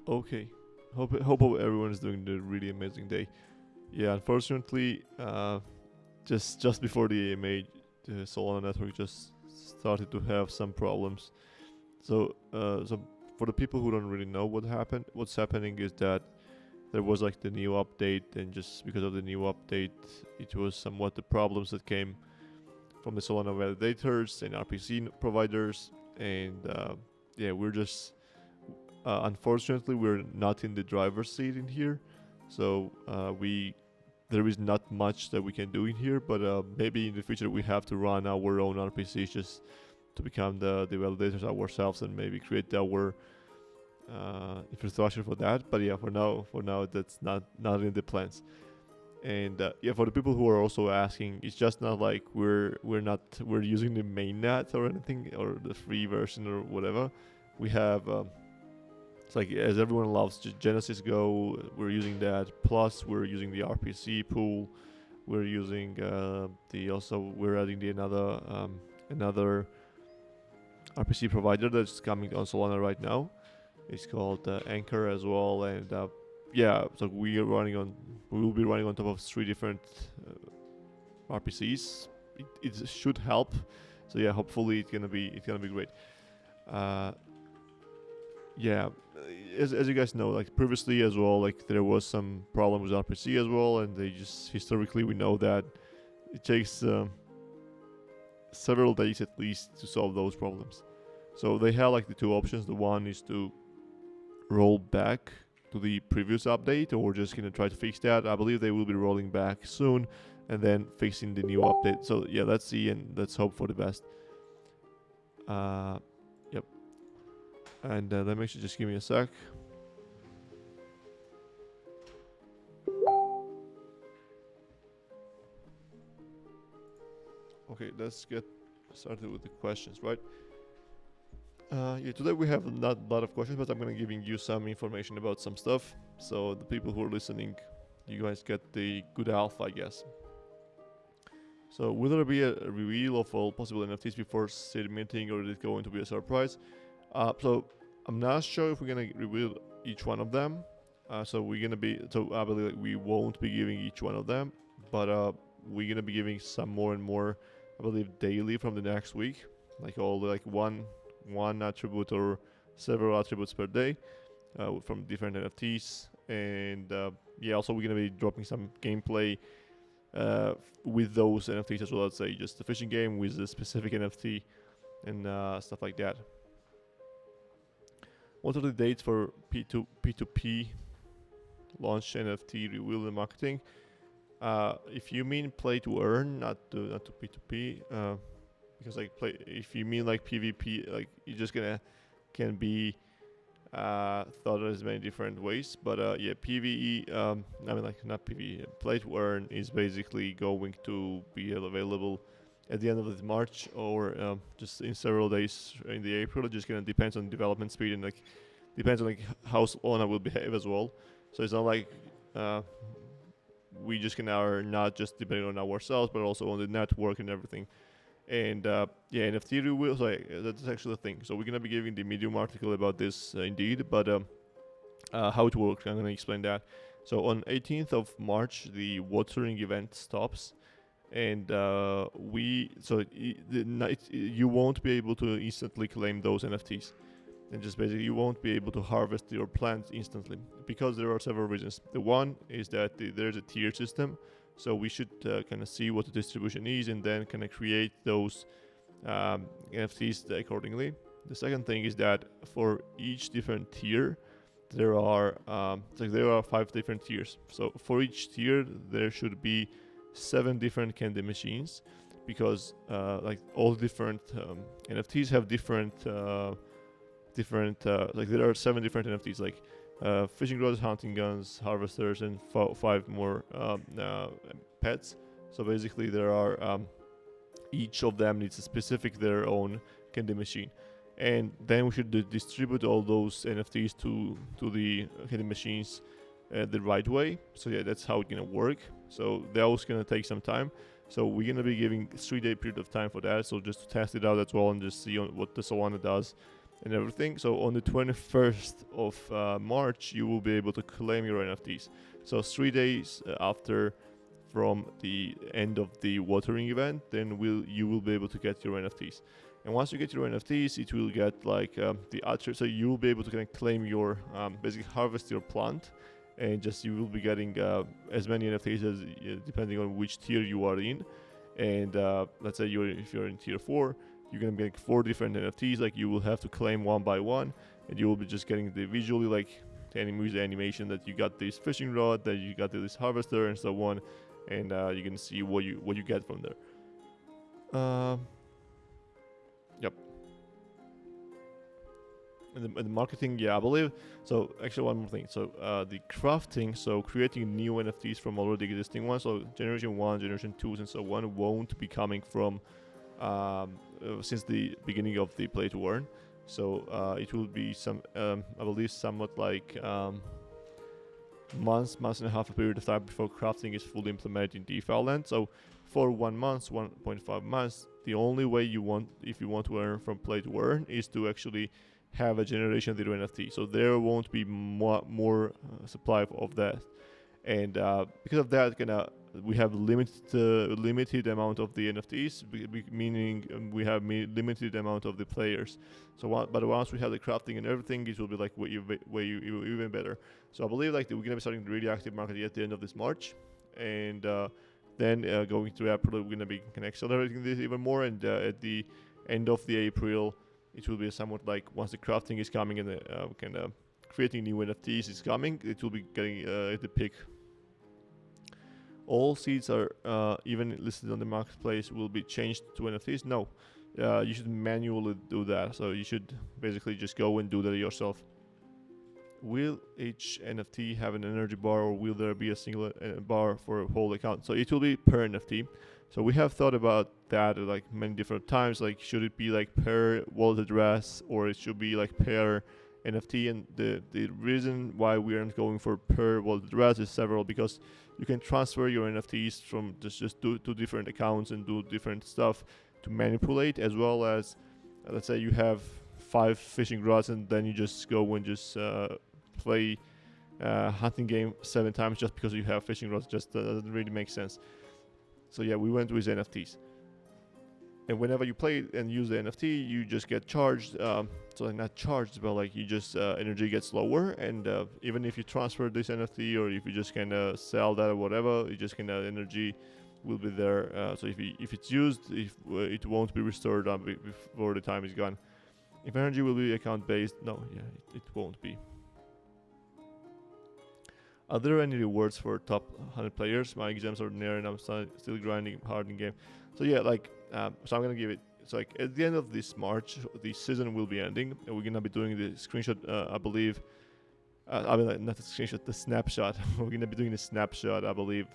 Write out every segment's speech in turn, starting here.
Okay. Hope everyone is doing a really amazing day. Yeah, unfortunately, just before the AMA, the Solana network just started to have some problems. So for the people who don't really know what's happening is that there was like the new update, and just because of the new update, it was somewhat the problems that came from the Solana validators and RPC providers, and yeah, we're just unfortunately we're not in the driver's seat in here, so we there is not much that we can do in here, but maybe in the future we have to run our own RPCs just to become the validators ourselves and maybe create our infrastructure for that. But yeah, for now that's not in the plans. And yeah, for the people who are also asking, it's just not like we're using the mainnet or anything or the free version or whatever. We have it's like, as everyone loves Genesis Go, we're using that. Plus, we're using the RPC pool. We're using we're adding the another RPC provider that's coming on Solana right now. It's called Anchor as well, and yeah, so we will be running on top of 3 different RPCs. It should help. So yeah, hopefully it's gonna be great. Uh, yeah, as you guys know, like previously as well, like there was some problem with RPC as well, and they just historically we know that it takes several days at least to solve those problems. So they have like the 2 options. The one is to roll back to the previous update, or just gonna try to fix that. I believe they will be rolling back soon and then fixing the new update. So yeah, let's see and let's hope for the best. Yep. And let me actually just give me a sec. Okay, let's get started with the questions, right? Yeah, today we have not a lot of questions, but I'm gonna giving you some information about some stuff. So the people who are listening, you guys get the good alpha, I guess. So will there be a reveal of all possible NFTs before submitting, or is it going to be a surprise? So I'm not sure if we're gonna reveal each one of them. So I believe we won't be giving each one of them, but we're gonna be giving some more and more, I believe, daily from the next week, like one attribute or several attributes per day from different NFTs. And yeah, also we're gonna be dropping some gameplay with those NFTs as well. Let's say just a fishing game with a specific NFT and stuff like that. What are the dates for P2P launch NFT reveal and marketing? If you mean play to earn, not to P2P, because like if you mean like PvP, like you're just can be thought as many different ways. But yeah, PvE, I mean like not PvE, play to earn is basically going to be available at the end of March, or just in several days in the April. It just gonna depends on development speed, and like depends on like how Solana will behave as well. So it's not like we just are not just depending on ourselves, but also on the network and everything. And yeah, NFT reveal, so that's actually a thing. So we're gonna be giving the Medium article about this indeed, but how it works, I'm gonna explain that. So on 18th of March, the watering event stops, and you won't be able to instantly claim those NFTs, and just basically you won't be able to harvest your plants instantly, because there are several reasons. The one is that there's a tier system, so we should kind of see what the distribution is and then kind of create those NFTs accordingly. The second thing is that for each different tier, there are 5 different tiers. So for each tier, there should be 7 different candy machines, because like all different NFTs have different like there are 7 different NFTs, like fishing rods, hunting guns, harvesters, and 5 more pets. So basically there are each of them needs a specific their own candy machine, and then we should distribute all those NFTs to the candy machines the right way. So yeah, that's how it's gonna work. So that was gonna take some time. So we're gonna be giving 3-day period of time for that. So just to test it out as well and just see what the Solana does and everything. So on the 21st of March, you will be able to claim your NFTs. So 3 days after from the end of the watering event, then you will be able to get your NFTs. And once you get your NFTs, it will get like the attribute. So you will be able to kind of claim your basically harvest your plant, and just you will be getting as many NFTs as depending on which tier you are in. And let's say if you're in tier 4, you're gonna be getting 4 different NFTs. Like you will have to claim one by one, and you will be just getting the visually like the animation that you got this fishing rod, that you got this harvester, and so on. And you can see what you get from there. Yep. And the marketing, yeah, I believe. So actually, one more thing. So the crafting, so creating new NFTs from already existing ones. So generation 1, generation 2, and so on won't be coming from since the beginning of the play to earn. So it will be I believe, somewhat like month and a half a period of time before crafting is fully implemented in DeFi land. So for 1 month, 1.5 months, the only way if you want to earn from play to earn is to actually have a generation 0 NFT. So there won't be more supply of that. And because of that, we have limited amount of the NFTs, meaning we have limited amount of the players. But once we have the crafting and everything, it will be like way even better. So I believe like we're gonna be starting the really active market at the end of this March, and then going to April, we're gonna be accelerating this even more. And at the end of the April, it will be somewhat like once the crafting is coming and creating new NFTs is coming, it will be getting at the peak. All seeds are even listed on the marketplace will be changed to NFTs. No, you should manually do that. So you should basically just go and do that yourself. Will each NFT have an energy bar, or will there be a single bar for a whole account? So it will be per NFT. So we have thought about that like many different times. Like, should it be like per wallet address, or it should be like per NFT? And the reason why we aren't going for per wallet address is several, because you can transfer your NFTs from just two different accounts and do different stuff to manipulate, as well as let's say you have 5 fishing rods, and then you just go and just play hunting game 7 times just because you have fishing rods. Just doesn't really make sense. So yeah, we went with NFTs. And whenever you play and use the NFT, you just get charged. So like not charged, but like you just energy gets lower. And even if you transfer this NFT, or if you just sell that or whatever, you just energy will be there. So if it's used, it won't be restored before the time is gone. If energy will be account based, no, yeah, it won't be. Are there any rewards for top 100 players? My exams are near and I'm still grinding hard in game. So yeah, like, so I'm gonna give it. It's like at the end of this March, the season will be ending, and we're gonna be doing the screenshot. I believe. I mean, like, not the screenshot, the snapshot. We're gonna be doing the snapshot, I believe,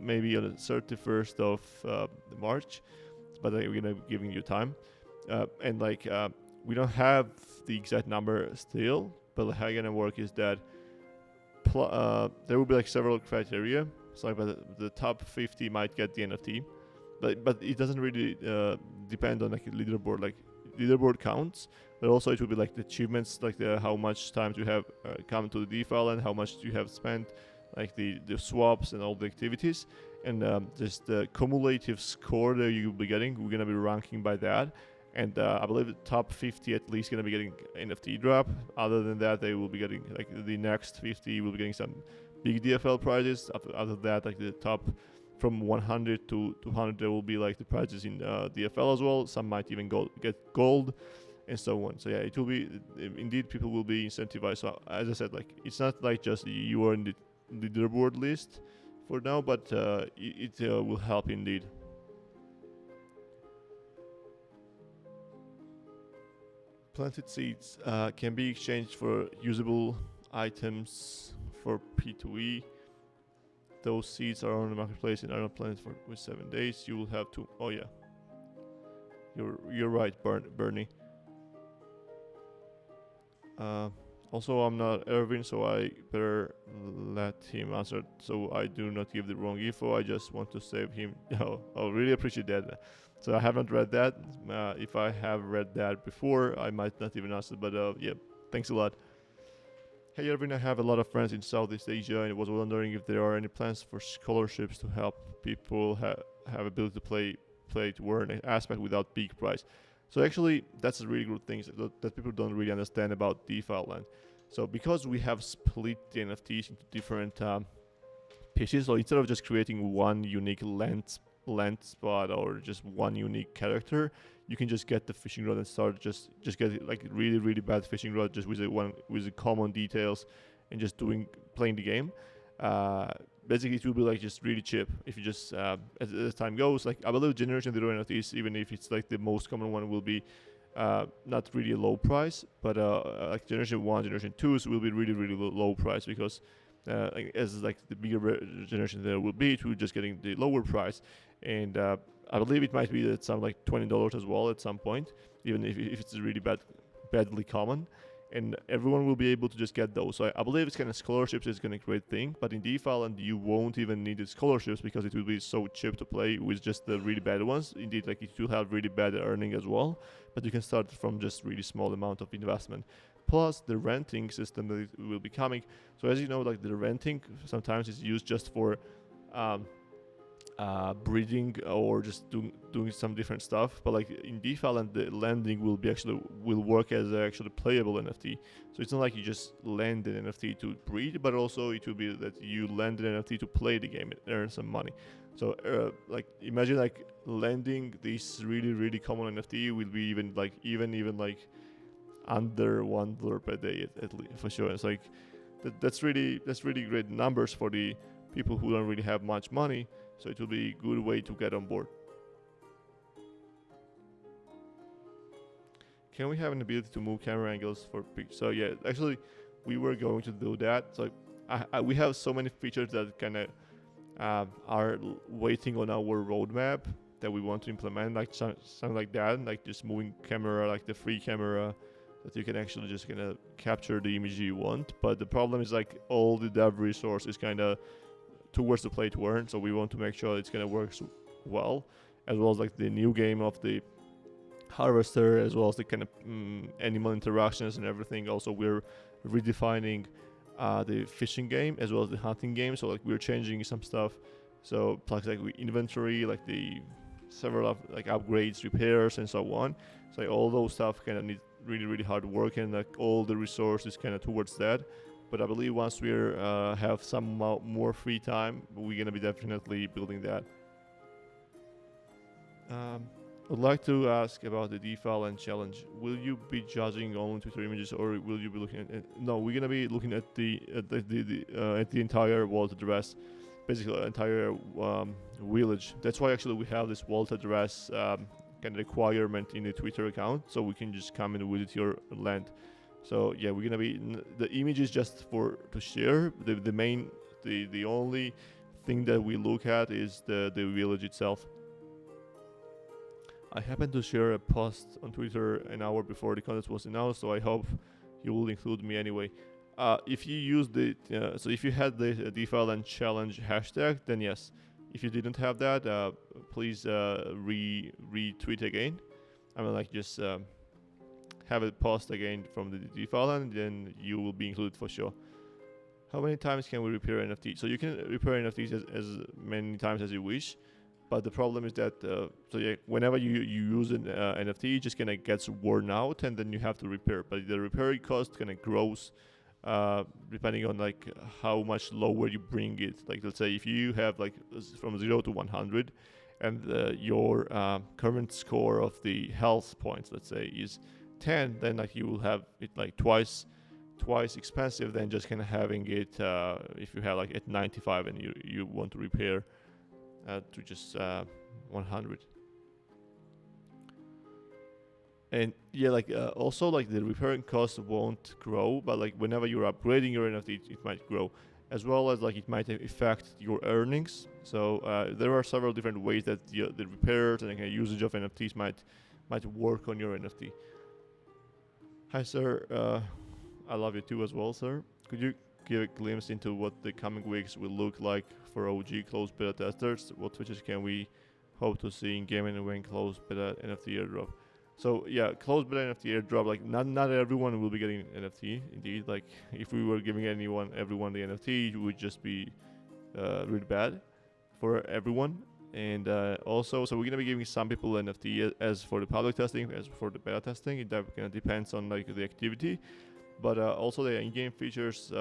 maybe on the 31st of March. But we're gonna be giving you time, and like we don't have the exact number still. But how it's gonna work is that there will be like several criteria. So like, the top 50 might get the NFT. But it doesn't really depend on like a leaderboard. Like leaderboard counts, but also it will be like the achievements, like how much time you have come to the DeFi and how much you have spent, like the swaps and all the activities, and just the cumulative score that you'll be getting. We're gonna be ranking by that, and I believe the top 50 at least gonna be getting NFT drop. Other than that, they will be getting like the next 50 will be getting some big DFL prizes. After that, like the top from 100 to 200, there will be like the prizes in DFL as well. Some might even get gold, and so on. So yeah, it will be indeed, people will be incentivized. So as I said, like it's not like just you are in the leaderboard list for now, but it will help indeed. Planted seeds can be exchanged for usable items for P2E. Those seeds are on the marketplace and are not planted for 7 days. You will have to. Oh yeah, you're right, Bernie. Also, I'm not Erwin, so I better let him answer, so I do not give the wrong info. I just want to save him. Oh, really appreciate that. So I haven't read that. If I have read that before, I might not even ask it. But yeah, thanks a lot. Hey Erwin, I have a lot of friends in Southeast Asia and was wondering if there are any plans for scholarships to help people have ability to play to earn an aspect without big price. So actually, that's a really good thing that people don't really understand about DeFi land. So because we have split the NFTs into different pieces, so instead of just creating one unique land spot or just one unique character, you can just get the fishing rod and start just get like really bad fishing rod just with the common details and just playing the game. Basically it will be like just really cheap if you just as time goes. Like I believe Generation 0 NFTs, even if it's like the most common one, will be not really a low price, but like Generation 1, Generation 2s will be really low price because as like the bigger generation there will be, it will just getting the lower price. And I believe it might be at some like $20 as well at some point, even if it's really badly common. And everyone will be able to just get those. So I believe it's kind of scholarships is kind of great thing. But in DeFi land, you won't even need the scholarships because it will be so cheap to play with just the really bad ones. Indeed, like it will have really bad earning as well. But you can start from just really small amount of investment. Plus the renting system that will be coming. So as you know, like the renting sometimes is used just for breeding or just doing some different stuff. But like in DeFi land, the lending will work as actually playable NFT. So it's not like you just lend an NFT to breed, but also it will be that you lend an NFT to play the game and earn some money. So like imagine like lending this really common NFT will be even like under $1 per day at least for sure. It's like that's really great numbers for the people who don't really have much money. So it will be a good way to get on board. Can we have an ability to move camera angles for pictures? So yeah, actually, we were going to do that. So we have so many features that kind of are waiting on our roadmap that we want to implement, like something like that, like just moving camera, like the free camera, that you can actually just kind of capture the image you want. But the problem is like all the dev resource is kind of towards the play to earn, so we want to make sure it's gonna work well, as well as like the new game of the harvester, as well as the kind of animal interactions and everything. Also, we're redefining the fishing game as well as the hunting game, so like we're changing some stuff. So plus like inventory, like the several of like upgrades, repairs, and so on. So like, all those stuff kind of need really hard work, and like all the resources kind of towards that. But I believe once we have some more free time, we're gonna be definitely building that. I'd like to ask about the DeFi land challenge. Will you be judging only Twitter images, or will you be looking at? No, we're gonna be looking at the entire wallet address, basically the entire village. That's why actually we have this wallet address kind of requirement in the Twitter account, so we can just come and visit your land. So yeah, we're gonna be the image is just to share. The only thing that we look at is the village itself. I happened to share a post on Twitter an hour before the contest was announced, so I hope you will include me anyway. If you use so if you had the DeFi land challenge hashtag, then yes. If you didn't have that, please retweet again. I mean, like just have a post again from the DeFi land, then you will be included for sure. How many times can we repair NFT? So you can repair NFTs as many times as you wish, but the problem is that so yeah, whenever you use an NFT, it just kind of gets worn out, and then you have to repair. But the repair cost kind of grows depending on like how much lower you bring it. Like let's say if you have like from 0 to 100, and your current score of the health points, let's say, is 10, then like you will have it like twice expensive than just kind of having it if you have like at 95 and you want to repair to just 100. And yeah, like also like the repairing cost won't grow, but like whenever you're upgrading your NFT, it might grow, as well as like it might affect your earnings. So there are several different ways that the repairs and the usage of NFTs might work on your NFT. Hi sir, I love you too as well, sir. Could you give a glimpse into what the coming weeks will look like for OG closed beta testers? What features can we hope to see in game and when closed beta NFT airdrop. So yeah, closed beta NFT airdrop. Like not everyone will be getting NFT. Indeed, like if we were giving everyone the NFT, it would just be really bad for everyone. And also, so we're gonna be giving some people NFT as for the public testing, as for the beta testing. It kind of depends on like the activity, but also the in-game features.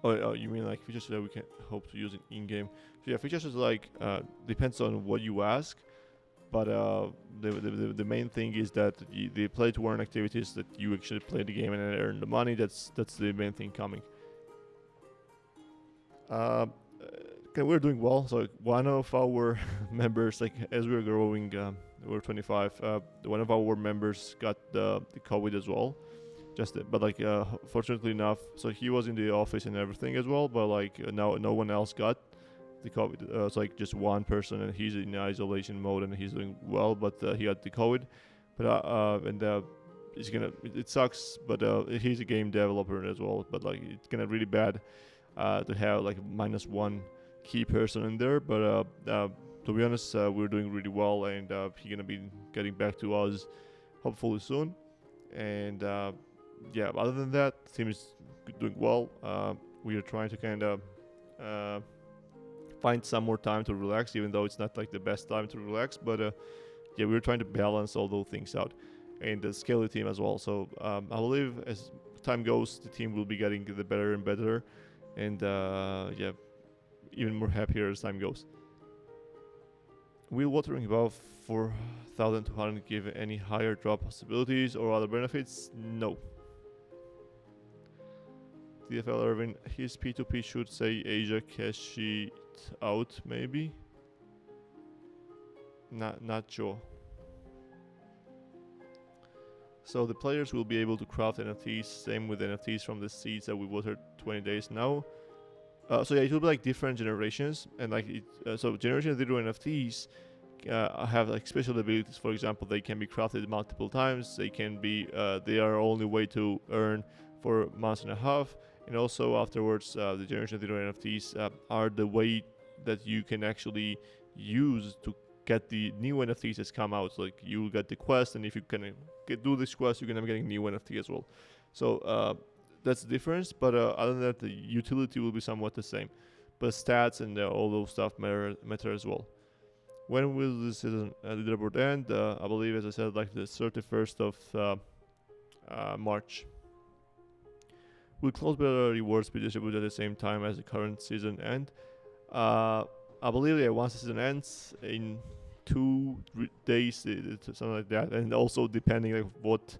Oh, you mean like features that we can hope to use in-game? So yeah, features is like depends on what you ask, but the main thing is that the play to earn activities that you actually play the game and earn the money. That's the main thing coming. Okay, we're doing well. So one of our members, like as we're growing, we're 25. One of our members got the COVID as well. But like fortunately enough, so he was in the office and everything as well. But like now no one else got the COVID. It's like just one person, and he's in isolation mode and he's doing well. But he got the COVID. But it's gonna. It sucks. But he's a game developer as well. But like it's gonna really bad to have like -1 key person in there. But to be honest, we're doing really well, and he's gonna be getting back to us hopefully soon. And yeah, other than that, the team is doing well. We are trying to kind of find some more time to relax, even though it's not like the best time to relax. But yeah, we're trying to balance all those things out and scale the team as well. So I believe as time goes, the team will be getting the better and better, and yeah, even more happier as time goes. Will watering above 4,200 give any higher drop possibilities or other benefits? No. DFL Irvin, his P2P should say Asia cash it out, maybe? Not sure. So the players will be able to craft NFTs, same with NFTs from the seeds that we watered 20 days now. So yeah, it will be like different generations, and like so generation 0 NFTs have like special abilities. For example, they can be crafted multiple times. They can be they are only way to earn for months and a half, and also afterwards the generation 0 NFTs are the way that you can actually use to get the new NFTs that's come out. So, like you get the quest, and if you can do this quest, you're gonna be getting new NFT as well. So that's the difference, but other than that, the utility will be somewhat the same. But stats and all those stuff matter as well. When will this season leaderboard end? I believe, as I said, like the 31st of March. Will close beta rewards be distributed at the same time as the current season end? I believe once the season ends in 2 days, something like that, and also depending like what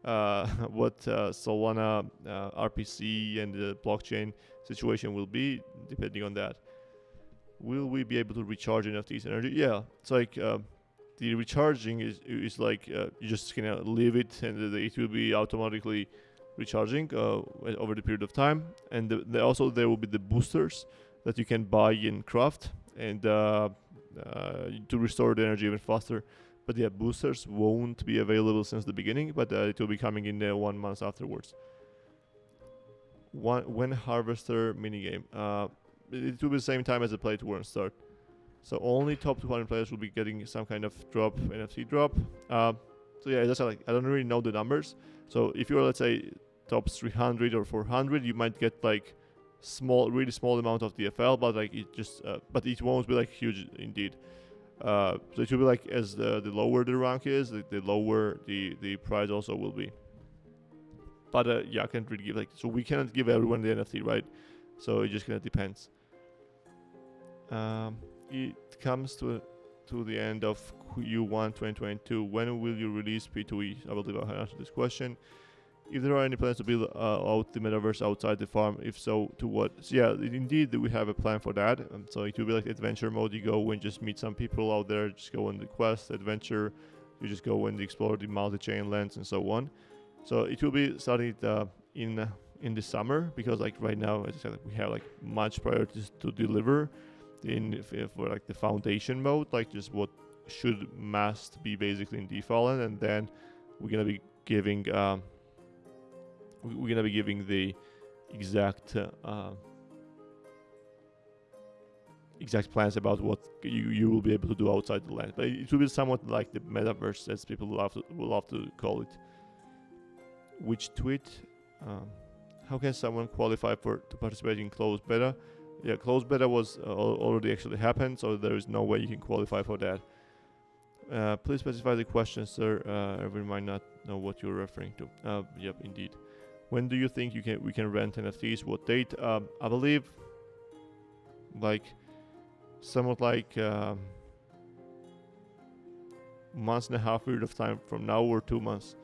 Solana RPC and the blockchain situation will be, depending on that. Will we be able to recharge NFTs energy? Yeah, it's like the recharging is like you just gonna leave it, and it will be automatically recharging over the period of time. And also there will be the boosters that you can buy and craft, and to restore the energy even faster. But yeah, boosters won't be available since the beginning, but it will be coming in 1 month afterwards. When Harvester minigame, it will be the same time as the play to earn start. So only top 200 players will be getting some kind of drop, NFT drop. So yeah, that's like I don't really know the numbers. So if you're, let's say, top 300 or 400, you might get like really small amount of DFL, but like it just, but it won't be like huge indeed. So it will be like as the lower the rank is, the lower the price also will be. But yeah, I can't really give so we cannot give everyone the NFT, right? So it just kind of depends. It comes to the end of Q1 2022. When will you release P2E? I believe I answered this question. If there are any plans to build out the metaverse outside the farm, if so, to what? So yeah, indeed we have a plan for that. So it will be like adventure mode. You go and just meet some people out there, just go on the quest, adventure. You just go and explore the multi-chain lands and so on. So it will be started in the summer, because like right now, as I said, we have like much priorities to deliver for like the foundation mode, like just what must be basically in DeFi land, and then we're gonna be giving the exact exact plans about what you will be able to do outside the land. But it will be somewhat like the metaverse, as people will love to call it. Which tweet? How can someone qualify to participate in closed beta? Yeah, closed beta was already actually happened, so there is no way you can qualify for that. Please specify the question, sir. Everyone might not know what you're referring to. Yep, indeed. When do you think we can rent NFTs? What date? I believe, like, somewhat like months and a half period of time from now, or 2 months.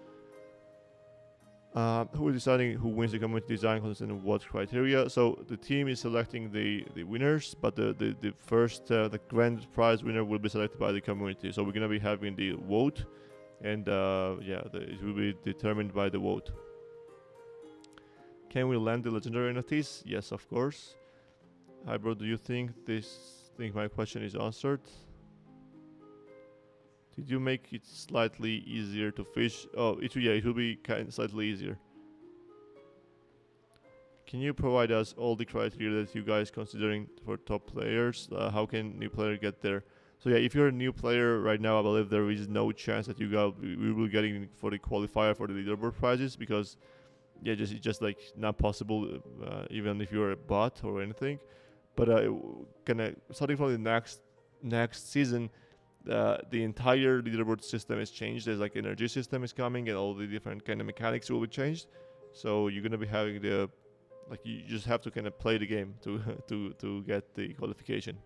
Who is deciding who wins the community design contest and what criteria? So the team is selecting the winners, but the first the grand prize winner will be selected by the community. So we're gonna be having the vote, and it will be determined by the vote. Can we land the legendary NFTs? Yes, of course. Hi, bro. Do you think my question is answered? Did you make it slightly easier to fish? Oh, it will be kind of slightly easier. Can you provide us all the criteria that you guys considering for top players? How can new player get there? So yeah, if you're a new player right now, I believe there is no chance that we will be getting for the qualifier for the leaderboard prizes, because it's just like not possible, even if you're a bot or anything. But starting from the next season, the entire leaderboard system is changed. There's like energy system is coming, and all the different kind of mechanics will be changed. So you're gonna be having you just have to kind of play the game to get the qualification.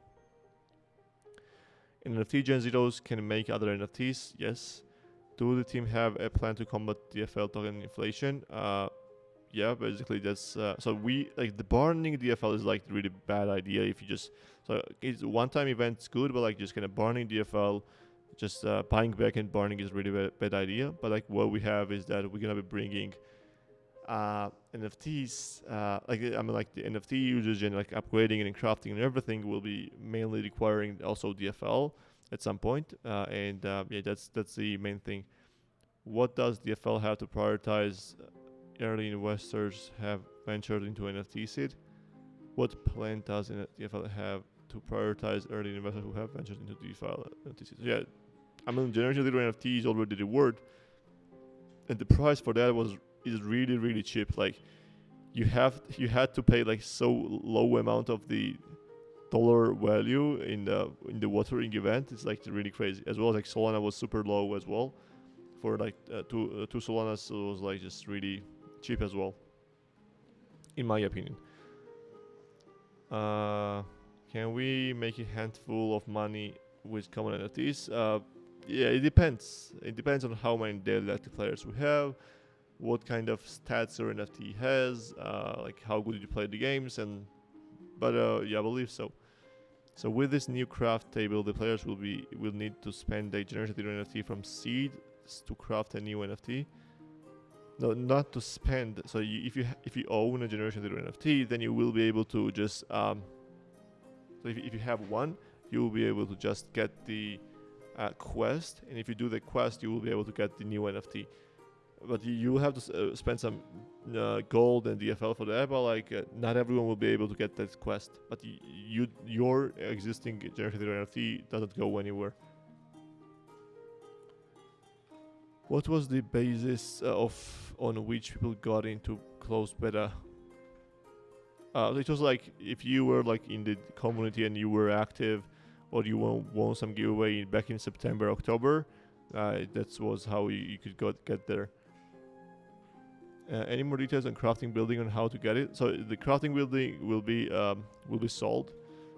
NFT Gen Zeros can make other NFTs. Yes. Do the team have a plan to combat DFL token inflation? Yeah, basically that's so we like the burning DFL is like really bad idea. If you just it's one-time event, it's good, but like just kind of burning DFL, just buying back and burning is really bad idea. But like what we have is that we're gonna be bringing NFTs, like the NFT usage and like upgrading and crafting and everything will be mainly requiring also DFL at some point, that's the main thing. What does DFL have to prioritize? Early investors have ventured into NFT seed. What plan does DFL have to prioritize early investors who have ventured into DeFi NFT seed? Yeah, Generation 0 NFT is already the word, and the price for that is really, really cheap. Like you had to pay like so low amount of the dollar value in the watering event. It's like really crazy. As well as like Solana was super low as well. For like two Solanas, so it was like just really cheap as well, in my opinion. Can we make a handful of money with common NFTs? Yeah, it depends. It depends on how many daily active players we have, what kind of stats your NFT has, like how good you play the games, but I believe so. So with this new craft table, the players will need to spend their generated NFT from seed to craft a new NFT. No, not to spend. So if you own a Generation 0 NFT, then you will be able to just so if you have one, you will be able to just get the quest, and if you do the quest, you will be able to get the new NFT. But you will have to spend some gold and DFL for that. But like not everyone will be able to get that quest. But your existing Generation 0 NFT doesn't go anywhere. What was the basis on which people got into closed beta? It was like if you were like in the community and you were active, or you won some giveaway back in September, October. That was how you could get there. Any more details on crafting building on how to get it? So the crafting building will be sold.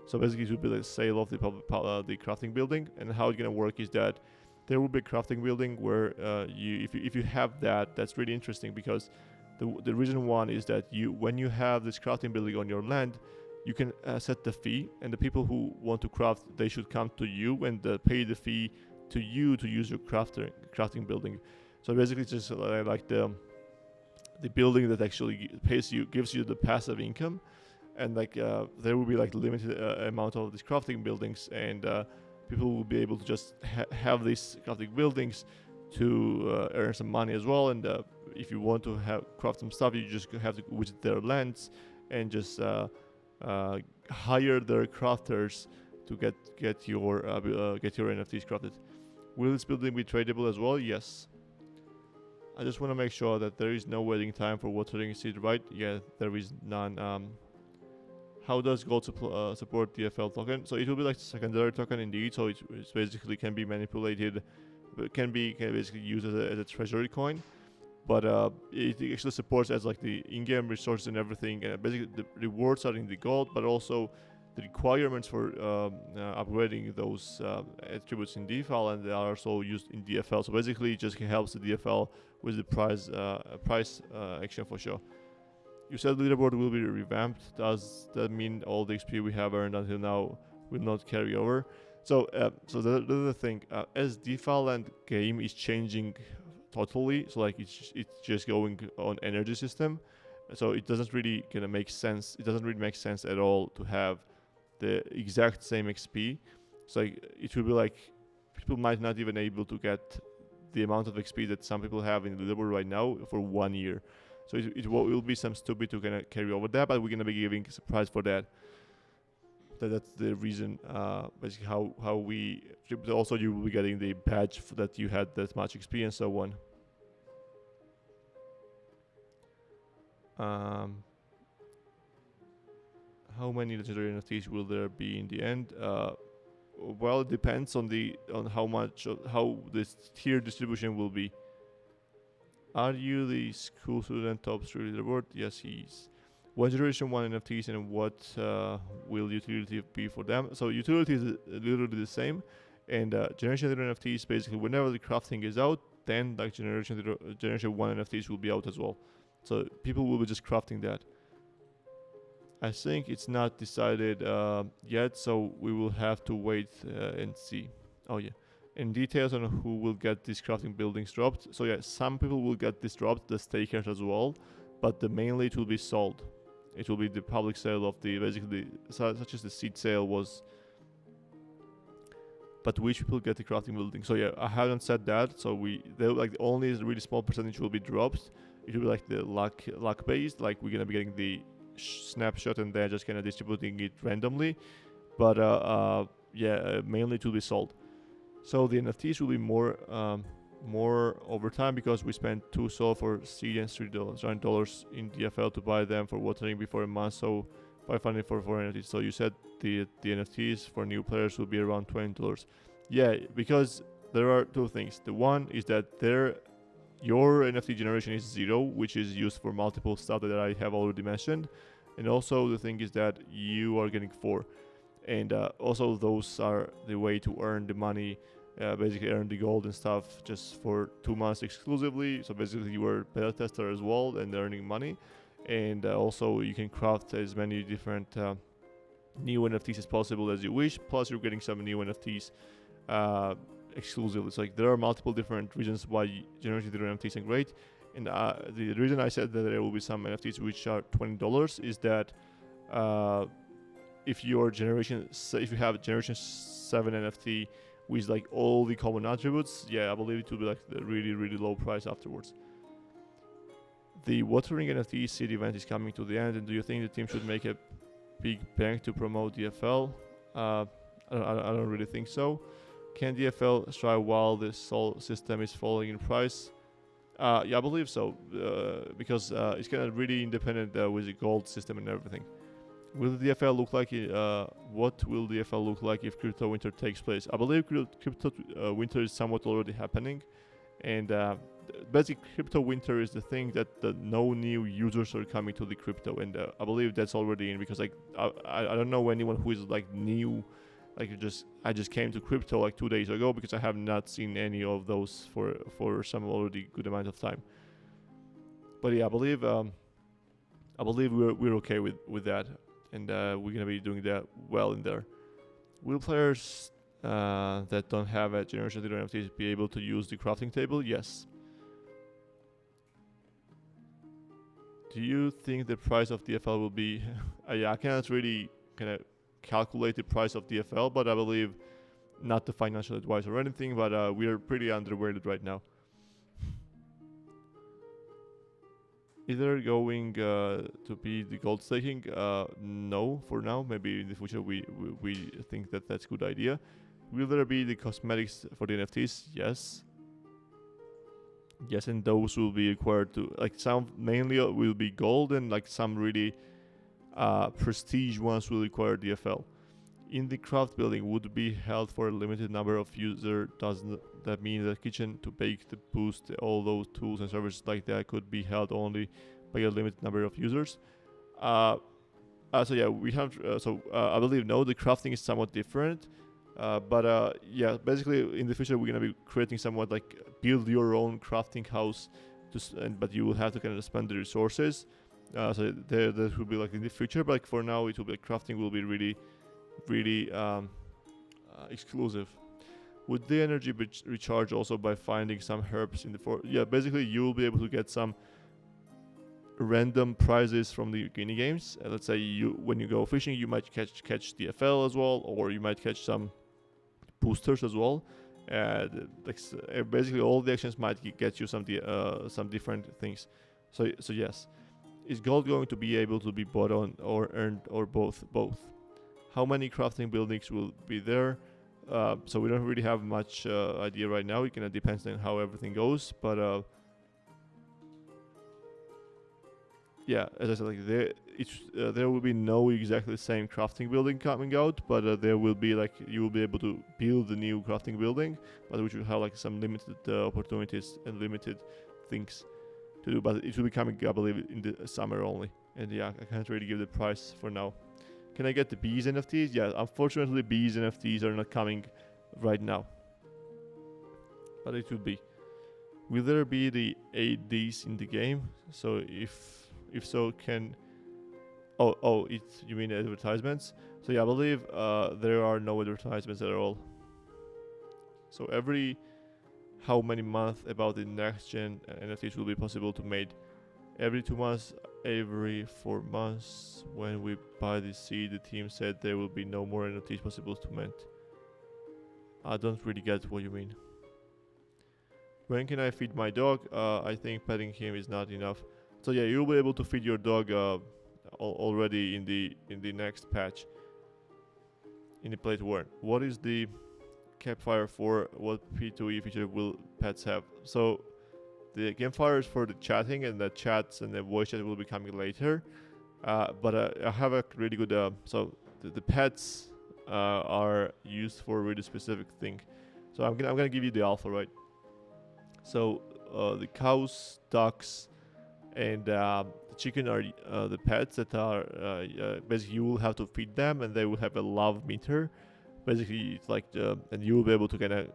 So basically, it will be the sale of the crafting building, and how it's gonna work is that there will be a crafting building where if you have that's really interesting, because the reason one is that when you have this crafting building on your land, you can set the fee, and the people who want to craft, they should come to you and pay the fee to you to use your crafting building. So basically, it's just like the building that actually gives you the passive income, and like there will be like limited amount of these crafting buildings, and people will be able to just have these crafting buildings to earn some money as well. And if you want to craft some stuff, you just have to visit their lands and just hire their crafters to get your NFTs crafted. Will this building be tradable as well? Yes. I just want to make sure that there is no waiting time for watering seed, right? Yeah, there is none. How does gold support DFL token? So it will be like the secondary token indeed. So it basically can be manipulated, can basically used as a treasury coin. But it actually supports as like the in-game resources and everything. And basically the rewards are in the gold, but also the requirements for upgrading those attributes in DeFi, and they are also used in DFL. So basically, it just helps the DFL with the price action for sure. You said leaderboard will be revamped. Does that mean all the XP we have earned until now will not carry over? So the other thing, as DeFi land game is changing totally, so like it's just going on energy system, so it doesn't really make sense. It doesn't really make sense at all to have the exact same XP. So like, it will be like people might not even able to get the amount of XP that some people have in the leaderboard right now for 1 year. So it will be some stupid to kind of carry over that, but we're gonna be giving a surprise for that. That's the reason, basically how we. Also, you will be getting the badge that you had that much XP and so on. How many legendary NFTs will there be in the end? Well, it depends on how this tier distribution will be. Are you the school student top 3 leaderboard? Yes, he's. What generation 1 NFTs and what will utility be for them? So utility is literally the same, and generation 0 NFTs basically whenever the crafting is out, then like generation 1 NFTs will be out as well. So people will be just crafting that. I think it's not decided yet, so we will have to wait and see. Oh yeah. And details on who will get these crafting buildings dropped. So yeah, some people will get this dropped, the stakers as well, but mainly it will be sold. It will be the public sale of the basically such as the seed sale was. But which people get the crafting building? So yeah, I haven't said that. So they like only a really small percentage will be dropped. It will be like the luck based. Like we're gonna be getting the snapshot and then just kind of distributing it randomly. But yeah, mainly it will be sold. So the NFTs will be more over time because we spent $2 SOL for seed and $3 in DFL to buy them for watering before a month. So $500 for NFTs. So you said the NFTs for new players will be around $20. Yeah, because there are two things. The one is that your NFT generation is 0, which is used for multiple stuff that I have already mentioned, and also the thing is that you are getting 4. And also those are the way to earn the money, basically earn the gold and stuff just for 2 months exclusively. So basically you are a beta tester as well and earning money. And also you can craft as many different new NFTs as possible as you wish. Plus you're getting some new NFTs exclusively. It's like there are multiple different reasons why generating the NFTs are great. And the reason I said that there will be some NFTs which are $20 is that if you have generation 7 NFT with like all the common attributes, yeah, I believe it will be like the really low price afterwards. The watering NFT seed event is coming to the end, and do you think the team should make a big bang to promote DFL? I don't really think so. Can DFL strive while the Sol system is falling in price? Yeah, I believe so, because it's kind of really independent with the gold system and everything. Will the DFL look like? What will DFL look like if crypto winter takes place? I believe crypto winter is somewhat already happening, and basically crypto winter is the thing that no new users are coming to the crypto, and I believe that's already in because like I don't know anyone who is like new, like I just came to crypto like 2 days ago because I have not seen any of those for some already good amount of time. But yeah, I believe we're okay with that. And we're gonna be doing that well in there. Will players that don't have a generation 0 NFTs be able to use the crafting table? Yes. Do you think the price of DFL will be? I cannot really kind of calculate the price of DFL, but I believe not the financial advice or anything. But we are pretty underrated right now. either going to be the gold staking. No, for now. Maybe in the future we think that that's a good idea. Will there be the cosmetics for the NFTs? Yes. Yes, and those will be required to, like, some mainly will be gold, and like some really prestige ones will require DFL. In the craft building would be held for a limited number of users. Doesn't that mean that kitchen to bake the boost all those tools and services like that could be held only by a limited number of users? So yeah, we have. I believe no, the crafting is somewhat different. But yeah, basically in the future we're gonna be creating somewhat like build your own crafting house, but you will have to kind of spend the resources. So that will be like in the future, but like for now it will be like crafting will be really exclusive. Would the energy be recharged also by finding some herbs in the forest? Yeah, basically you will be able to get some random prizes from the mini games. Let's say when you go fishing, you might catch DFL as well, or you might catch some boosters as well. Basically all the actions might get you some different things. So yes, is gold going to be able to be bought on or earned or both? How many crafting buildings will be there? So we don't really have much idea right now. It kind of depends on how everything goes, but yeah, as I said, like there will be no exactly the same crafting building coming out, but there will be like you will be able to build a new crafting building, but which will have like some limited opportunities and limited things to do. But it will be coming, I believe, in the summer only. And yeah, I can't really give the price for now. Can I get the bees NFTs? Yeah, unfortunately, bees NFTs are not coming right now, but it will be. Will there be the ADs in the game? So if so, can you mean advertisements? So yeah, I believe there are no advertisements at all. So every how many months about the next gen NFTs will be possible to make? Every 2 months, every 4 months. When we buy the seed, the team said there will be no more NFTs possible to mint. I don't really get what you mean. When can I feed my dog? I think petting him is not enough. So yeah, you'll be able to feed your dog already in the next patch. In the plate 1. What is the campfire for? What P2E feature will pets have? So the campfire is for the chatting, and the chats and the voice chat will be coming later. But I have a really good. So the pets are used for a really specific thing. So I'm gonna give you the alpha, right? So the cows, ducks, and the chicken are the pets that are basically you will have to feed them, and they will have a love meter. Basically, it's like and you will be able to kind of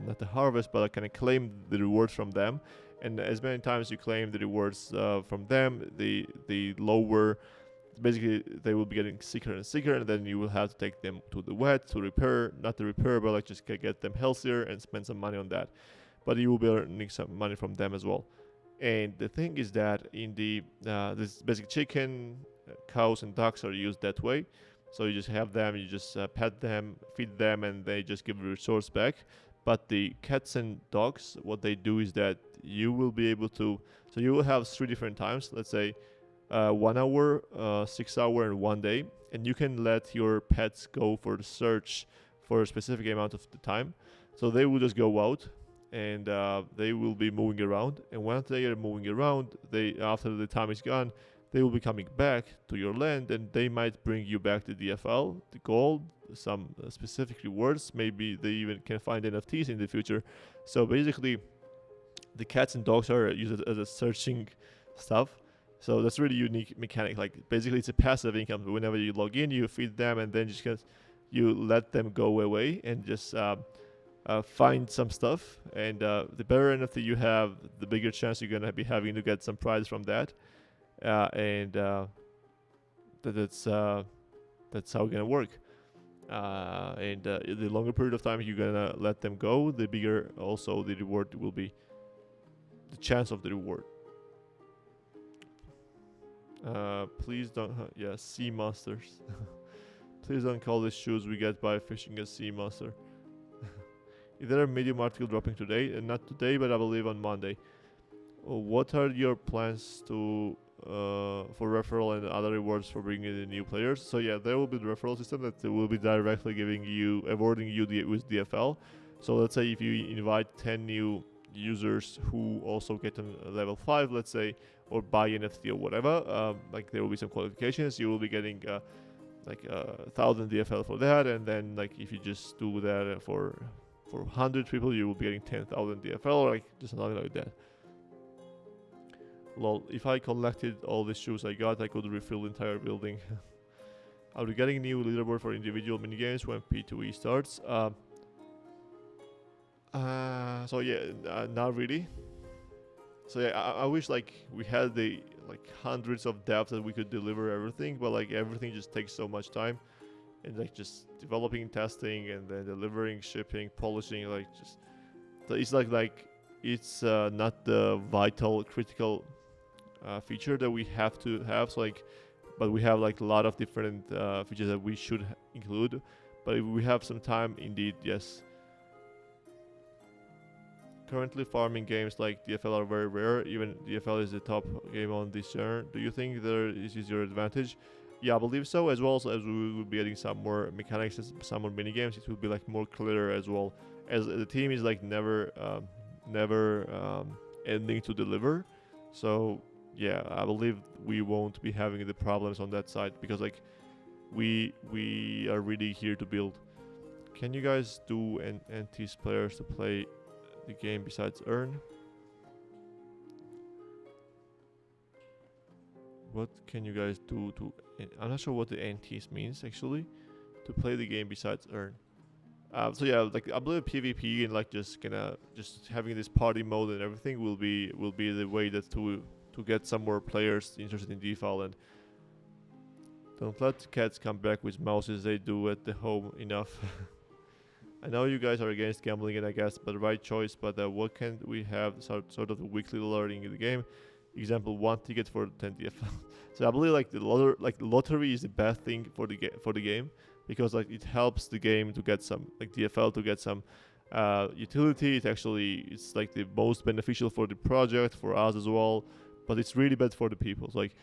not the harvest, but kind of claim the rewards from them. And as many times you claim the rewards from them, the lower. Basically, they will be getting sicker and sicker, and then you will have to take them to the vet to repair, not to repair, but like just get them healthier and spend some money on that. But you will be earning some money from them as well. And the thing is that in the this basic chicken, cows, and ducks are used that way. So you just have them, you just pet them, feed them, and they just give the resource back. But the cats and dogs, what they do is that you will be able to. So you will have 3 different times. Let's say 1 hour, 6 hour, and 1 day, and you can let your pets go for the search for a specific amount of the time. So they will just go out, and they will be moving around. And once they are moving around, after the time is gone, they will be coming back to your land, and they might bring you back the DFL, the gold, some specific rewards. Maybe they even can find NFTs in the future. So basically, the cats and dogs are used as a searching stuff. So that's really unique mechanic. Like basically, it's a passive income. Whenever you log in, you feed them, and then you let them go away and just find some stuff. And the better NFT you have, the bigger chance you're gonna be having to get some prize from that. That's how it's gonna work. The longer period of time you're gonna let them go, the bigger also the reward will be. The chance of the reward. Please don't. Sea monsters. Please don't call these shoes we get by fishing a sea monster. Is there a Medium article dropping today? Not today, but I believe on Monday. what are your plans to for referral and other rewards for bringing in new players? So yeah, there will be the referral system that will be directly giving you, awarding you with DFL. So let's say if you invite 10 new users who also get on level 5, let's say, or buy NFT or whatever, like there will be some qualifications. You will be getting like 1,000 DFL for that, and then like if you just do that for 100 people, you will be getting 10,000 DFL, or like just something like that. Lol, if I collected all the shoes I got, I could refill the entire building. Are we getting new leaderboard for individual minigames when P2E starts? So yeah, not really. So yeah, I wish like we had the like hundreds of devs that we could deliver everything, but like everything just takes so much time, and like just developing, testing, and then delivering, shipping, polishing, like just so it's like it's not the vital critical feature that we have to have. So like, but we have like a lot of different features that we should include. But if we have some time, indeed, yes. Currently, farming games like DFL are very rare. Even DFL is the top game on this genre. Do you think there is your advantage? Yeah, I believe so. As well as we will be adding some more mechanics, some more mini games, it will be like more clear as well. As the team is like never ending to deliver. So yeah, I believe we won't be having the problems on that side because like we are really here to build. Can you guys do entice players to play the game besides earn? What can you guys do to... I'm not sure what the entice means actually. To play the game besides earn. So yeah, like I believe PvP and like just having this party mode and everything will be the way that to get some more players interested in DeFi. And don't let cats come back with mouses, they do at the home enough. I know you guys are against gambling, and I guess, but right choice. But what can we have sort of the weekly learning in the game? Example: 1 ticket for 10 DFL. So I believe like the lottery is the best thing for the game because like it helps the game to get some like DFL to get some utility. It's like the most beneficial for the project, for us as well. But it's really bad for the people. So, like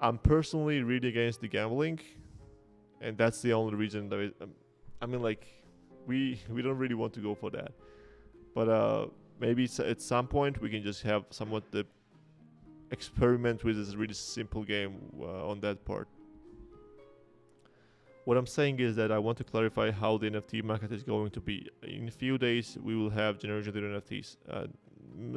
I'm personally really against the gambling, and that's the only reason that I mean like. We don't really want to go for that, but maybe at some point we can just have somewhat the experiment with this really simple game on that part. What I'm saying is that I want to clarify how the NFT market is going to be. In a few days we will have Generation 0 NFTs.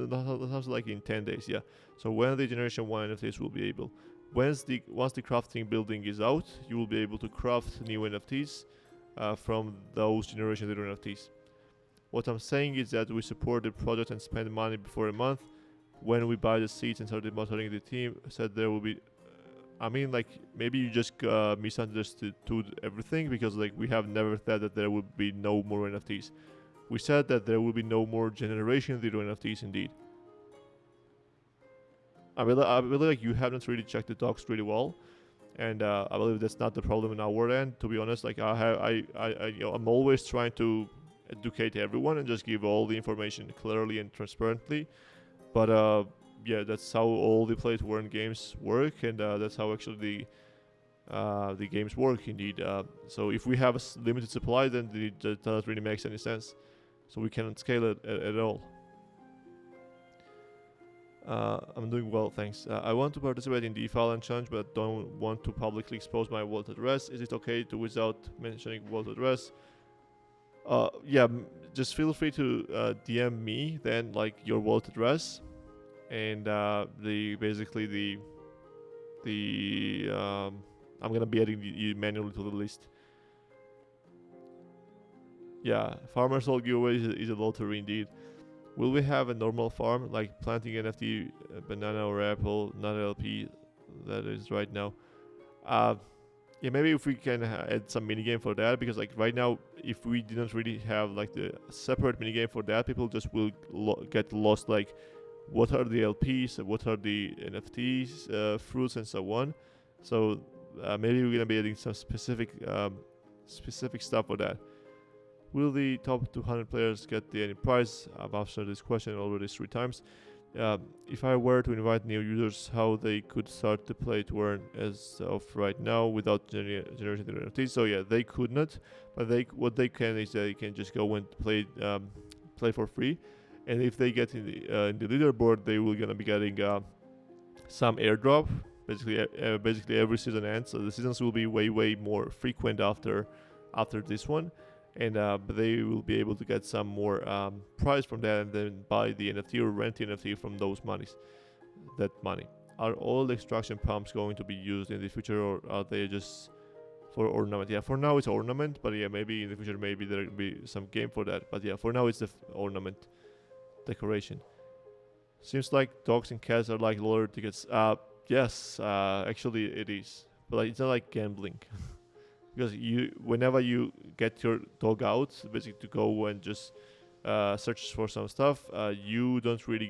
That sounds like in 10 days, yeah. So when the Generation 1 NFTs will be able, once the crafting building is out, you will be able to craft new NFTs. From those Generation 0 NFTs. What I'm saying is that we support the project and spend money before a month. When we buy the seats and started monitoring the team, said there will be... I mean, like, maybe you just misunderstood everything because, like, we have never said that there would be no more NFTs. We said that there will be no more Generation 0 NFTs indeed. I believe like you haven't really checked the docs really well. And I believe that's not the problem in our end. To be honest, like I'm always trying to educate everyone and just give all the information clearly and transparently. But yeah, that's how all the play-to-earn games work, and that's how actually the games work indeed. So if we have a limited supply, then that doesn't really make any sense. So we cannot scale it at all. I'm doing well, thanks. I want to participate in the Fallen Challenge, but don't want to publicly expose my wallet address. Is it okay to without mentioning wallet address? Yeah, just feel free to DM me then, like your wallet address, and I'm gonna be adding you manually to the list. Yeah, Farmer's Soul giveaway is a lottery indeed. Will we have a normal farm, like planting NFT, banana or apple, not LP, that is right now? Yeah, maybe if we can add some minigame for that, because like right now, if we didn't really have like the separate minigame for that, people just will get lost, like what are the LPs, what are the NFTs, fruits and so on. So maybe we're gonna be adding some specific stuff for that. Will the top 200 players get the any prize? I've answered this question already 3 times. if I were to invite new users, how they could start to play to earn as of right now without generating the NFTs. So yeah, they could not, but what they can is they can just go and play for free, and if they get in the leaderboard, they will gonna be getting some airdrop. Basically every season ends, so the seasons will be way more frequent after this one, and but they will be able to get some more prize from that, and then buy the NFT or rent the NFT from those monies. That money. Are all the extraction pumps going to be used in the future, or are they just for ornament? Yeah, for now it's ornament, but yeah, maybe in the future maybe there will be some game for that. But yeah, for now it's the ornament decoration. Seems like dogs and cats are like lottery tickets. Yes, actually it is, but like, it's not like gambling. Because whenever you get your dog out, basically to go and just search for some stuff, you don't really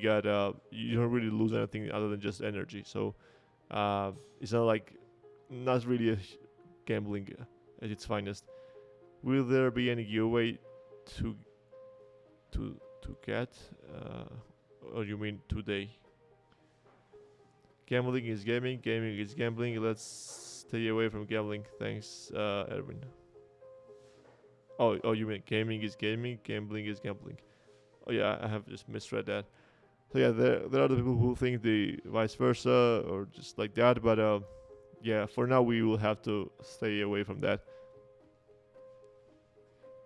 lose anything other than just energy. So it's not really a gambling at its finest. Will there be any giveaway to get, or you mean today? Gambling is gaming, gaming is gambling. Let's stay away from gambling. Thanks, Erwin. Oh, you mean gaming is gaming, gambling is gambling. Oh yeah, I have just misread that. So yeah, there are the people who think the vice versa or just like that, but yeah, for now we will have to stay away from that.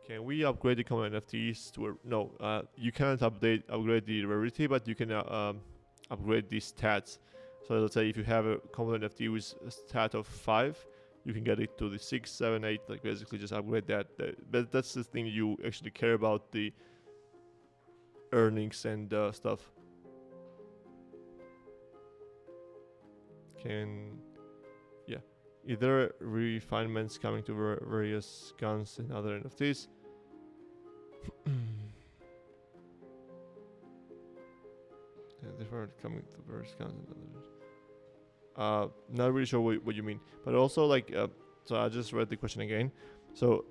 Can we upgrade the common NFTs to no? You cannot upgrade the rarity, but you can upgrade the stats. So let's say if you have a common NFT with a stat of 5, you can get it to the 6, 7, 8. Like basically just upgrade that. But that's the thing you actually care about, the earnings and stuff. Either refinements coming to various guns and other NFTs. Different coming to various guns and others. Not really sure what you mean, but also like so I just read the question again. So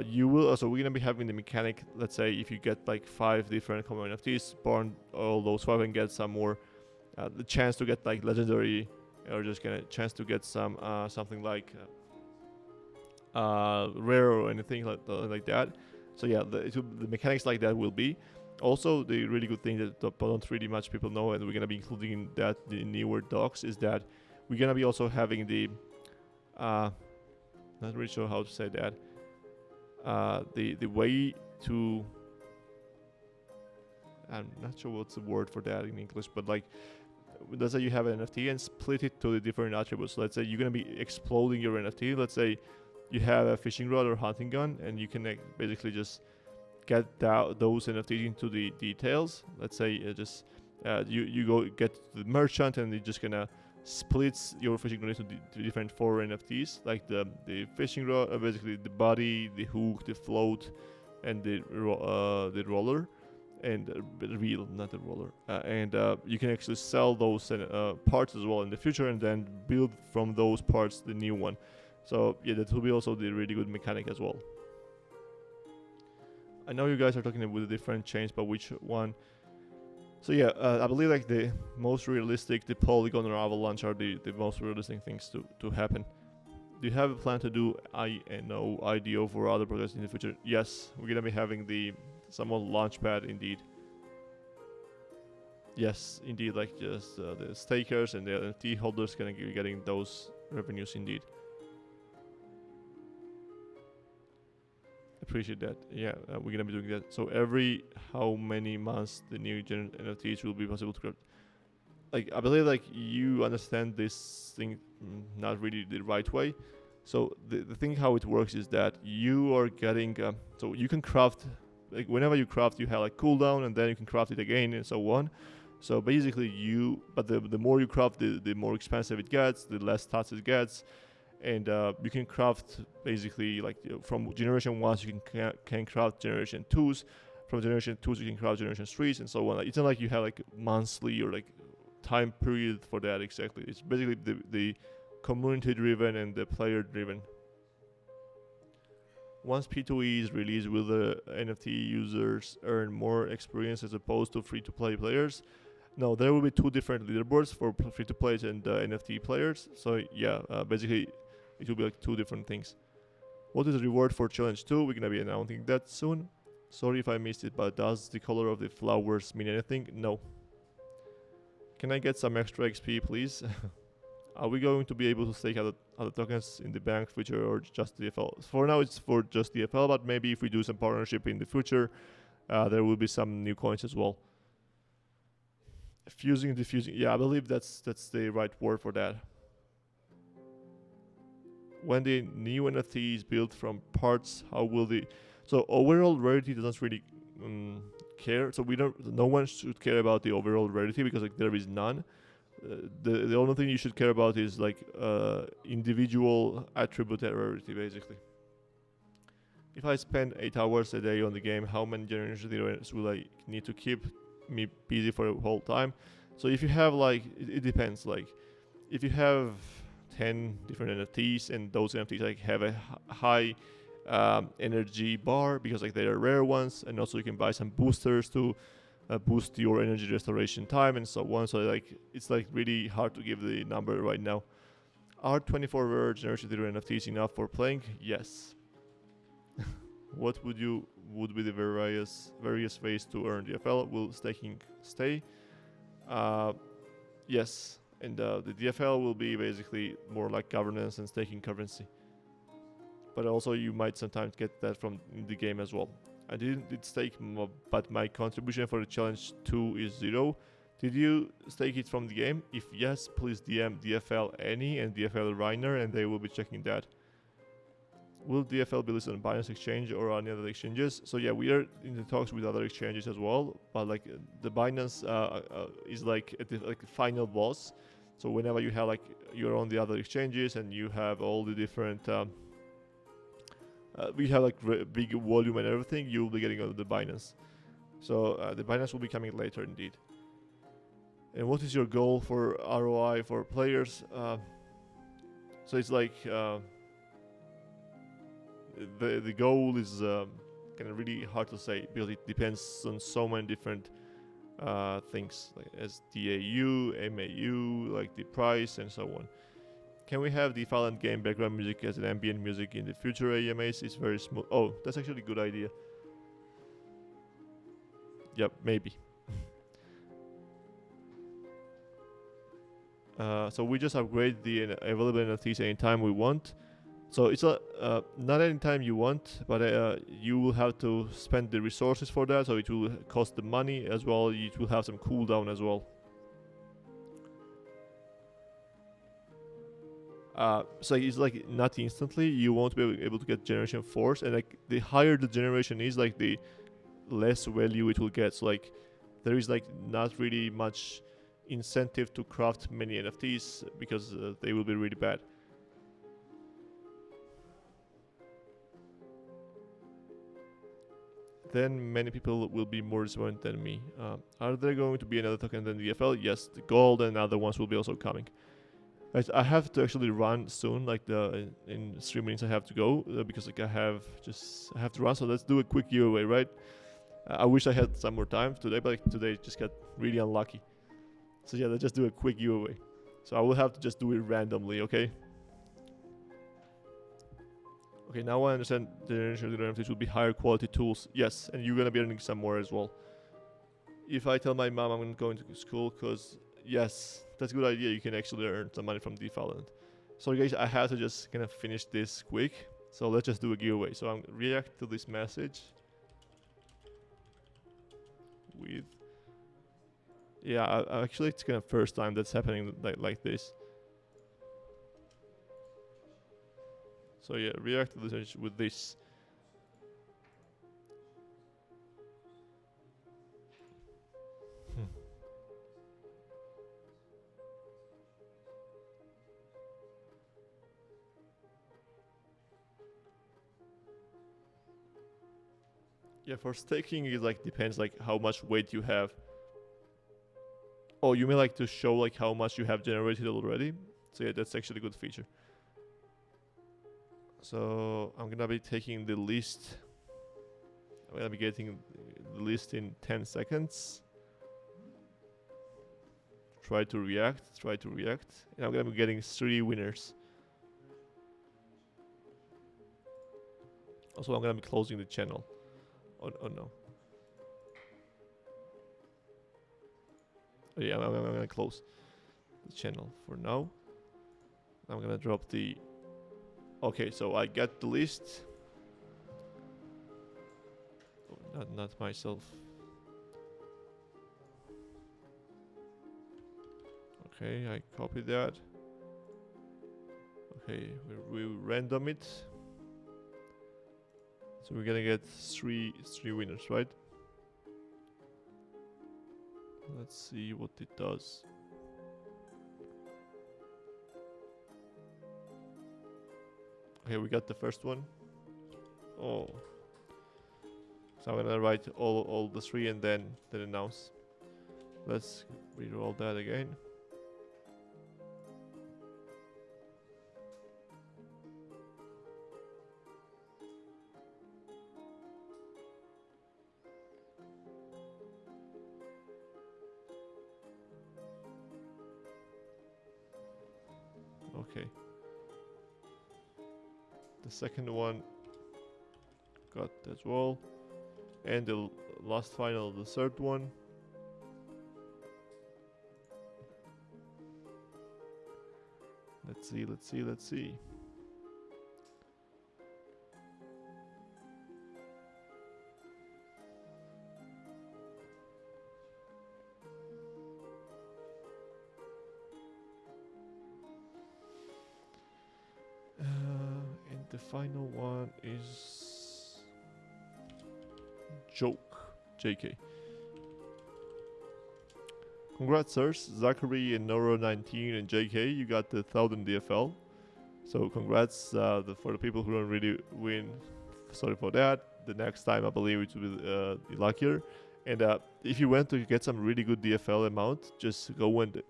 you will also, we're gonna be having the mechanic. Let's say if you get like 5 different common NFTs, burn all those 5 and get some more, the chance to get like legendary, or just get a chance to get some something like rare or anything like that. So yeah, the mechanics like that will be. Also, the really good thing that don't really much people know, and we're gonna be including in that the newer docs, is that we're gonna be also having the not really sure how to say that, the way to, I'm not sure what's the word for that in English, but like let's say you have an NFT and split it to the different attributes. Let's say you're gonna be exploding your NFT. Let's say you have a fishing rod or hunting gun, and you can basically just get those NFTs into the details. Let's say you go get the merchant, and you're just gonna split your fishing rod into the different 4 NFTs, like the fishing rod, basically the body, the hook, the float, and the roller, and the reel, not the roller. And you can actually sell those parts as well in the future, and then build from those parts the new one. So yeah, that will be also the really good mechanic as well. I know you guys are talking with the different chains, but which one? So yeah, I believe like the most realistic, the Polygon or Avalanche are the most realistic things to happen. Do you have a plan to do IDO for other projects in the future? Yes, we're gonna be having the somewhat launchpad indeed. Yes, indeed, like just the stakers and the NFT holders gonna be getting those revenues indeed. Appreciate that. Yeah, we're gonna be doing that. So every how many months the new gen NFTs will be possible to create? Like I believe like you understand this thing not really the right way. So the thing how it works is that you are getting so you can craft, like whenever you craft you have like cooldown, and then you can craft it again and so on. So basically but the more you craft, the more expensive it gets, the less stats it gets. And you can craft basically like from generation 1s you can craft generation 2s, from generation 2s you can craft generation 3s, and so on. Like, it's not like you have like monthly or like time period for that exactly. It's basically the community driven and the player driven. Once P2E is released, will the NFT users earn more experience as opposed to free to play players? No, there will be two different leaderboards for free-to-play and NFT players. So yeah, basically it will be like two different things. What is the reward for challenge 2? We're gonna be announcing that soon. Sorry if I missed it, but does the color of the flowers mean anything? No. Can I get some extra XP, please? Are we going to be able to stake other tokens in the bank future or just DFL? For now, it's for just DFL, but maybe if we do some partnership in the future, there will be some new coins as well. Fusing, diffusing. Yeah, I believe that's the right word for that. When the new NFT is built from parts, how will the... So overall rarity doesn't really care. So no one should care about the overall rarity because like there is none. The only thing you should care about is like individual attribute rarity basically. If I spend 8 hours a day on the game, how many generations will I need to keep me busy for a whole time? So if you have like, it depends. Like if you have 10 different NFTs and those NFTs like have a high energy bar because like they are rare ones, and also you can buy some boosters to boost your energy restoration time and so on. So like it's like really hard to give the number right now. Are 24 rare generation 0 NFTs enough for playing? Yes. What would be the various ways to earn DFL? Will staking stay? Yes. And the DFL will be basically more like governance and staking currency. But also you might sometimes get that from the game as well. I did stake, but my contribution for the challenge 2 is 0. Did you stake it from the game? If yes, please DM DFL Annie and DFL Reiner, and they will be checking that. Will DFL be listed on Binance Exchange or on other exchanges? So yeah, we are in the talks with other exchanges as well. But like the Binance is like at the final boss. So whenever you have like you're on the other exchanges and you have all the different, we have like big volume and everything, you will be getting on the Binance. So the Binance will be coming later indeed. And what is your goal for ROI for players? So it's like. The goal is kind of really hard to say because it depends on so many different things like as DAU, MAU, like the price and so on. Can we have the file and game background music as an ambient music in the future AMAs? It's very smooth. Oh, that's actually a good idea. Yep, maybe. So we just upgrade the available NFTs anytime we want. So it's not anytime you want, but you will have to spend the resources for that, so it will cost the money as well. It will have some cooldown as well. So it's like not instantly. You won't be able to get generation 4s, and like the higher the generation is, like the less value it will get. So like there is like not really much incentive to craft many NFTs because they will be really bad. Then many people will be more disappointed than me. Are there going to be another token than the DFL? Yes, the gold and other ones will be also coming. I have to actually run soon, like in 3 minutes I have to go because like I have to run. So let's do a quick giveaway, right? I wish I had some more time today, but like, today just got really unlucky. So yeah, let's just do a quick giveaway. So I will have to just do it randomly, okay? Okay, now I understand the generation NFTs will be higher quality tools. Yes, and you're gonna be earning some more as well. If I tell my mom I'm going to school, cause yes, that's a good idea. You can actually earn some money from DeFi. So guys, I have to just kind of finish this quick. So let's just do a giveaway. So I'm react to this message with. Yeah, actually it's kind of first time that's happening like this. So yeah, react to this with this. Yeah, for staking it like depends like how much weight you have. Oh, you may like to show like how much you have generated already. So yeah, that's actually a good feature. So I'm gonna be taking the list. I'm gonna be getting the list in 10 seconds. try to react, and I'm gonna be getting 3 winners. Also, I'm gonna be closing the channel. Oh no. Oh, yeah, I'm gonna close the channel for now. I'm gonna drop the... Okay, so I got the list. Oh, not myself. Okay, I copied that. Okay, we random it. So we're gonna get three winners, right? Let's see what it does. Okay, we got the first one. Oh. So I'm gonna write all the 3 and then announce. Let's reroll that again. Okay. The second one got as well. And the last final, the third one. Let's see. And the final one is JK. Congrats, sirs. Zachary and Noro19 and JK, you got the 1000 DFL. So congrats for the people who don't really win. Sorry for that. The next time I believe it will be luckier. And if you want to get some really good DFL amount, just go and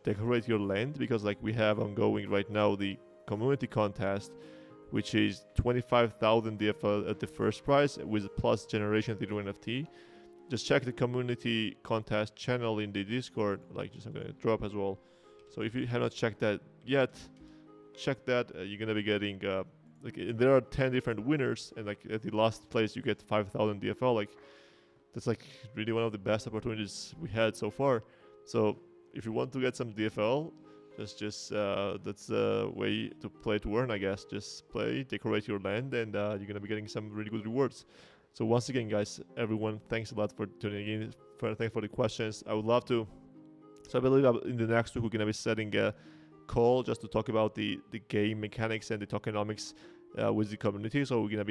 decorate your land, because like we have ongoing right now the community contest, which is 25,000 DFL at the first prize with plus generation 0 NFT. Just check the community contest channel in the Discord. Like, just I'm gonna drop as well. So if you have not checked that yet, check that. You're gonna be getting like there are 10 different winners, and like at the last place you get 5,000 DFL. Like that's like really one of the best opportunities we had so far. So if you want to get some DFL, just that's a way to play to earn, I guess. Just play, decorate your land, and you're gonna be getting some really good rewards. So once again, guys, everyone, thanks a lot for tuning in. Thanks for the questions. I would love to. So I believe in the next week we're gonna be setting a call just to talk about the game mechanics and the tokenomics with the community. So we're gonna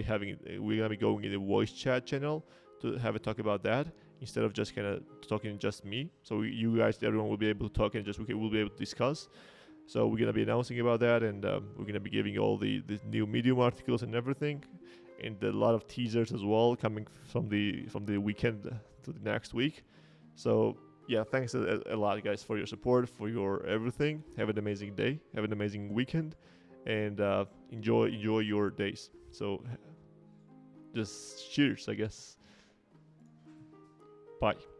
be going in the voice chat channel to have a talk about that instead of just kind of talking just me. So you guys, everyone will be able to talk and we'll be able to discuss. So we're gonna be announcing about that, and we're gonna be giving all the new Medium articles and everything, and a lot of teasers as well coming from the weekend to the next week. So yeah, thanks a lot, guys, for your support, for your everything. Have an amazing day, have an amazing weekend, and enjoy your days. So just cheers, I guess. Bye.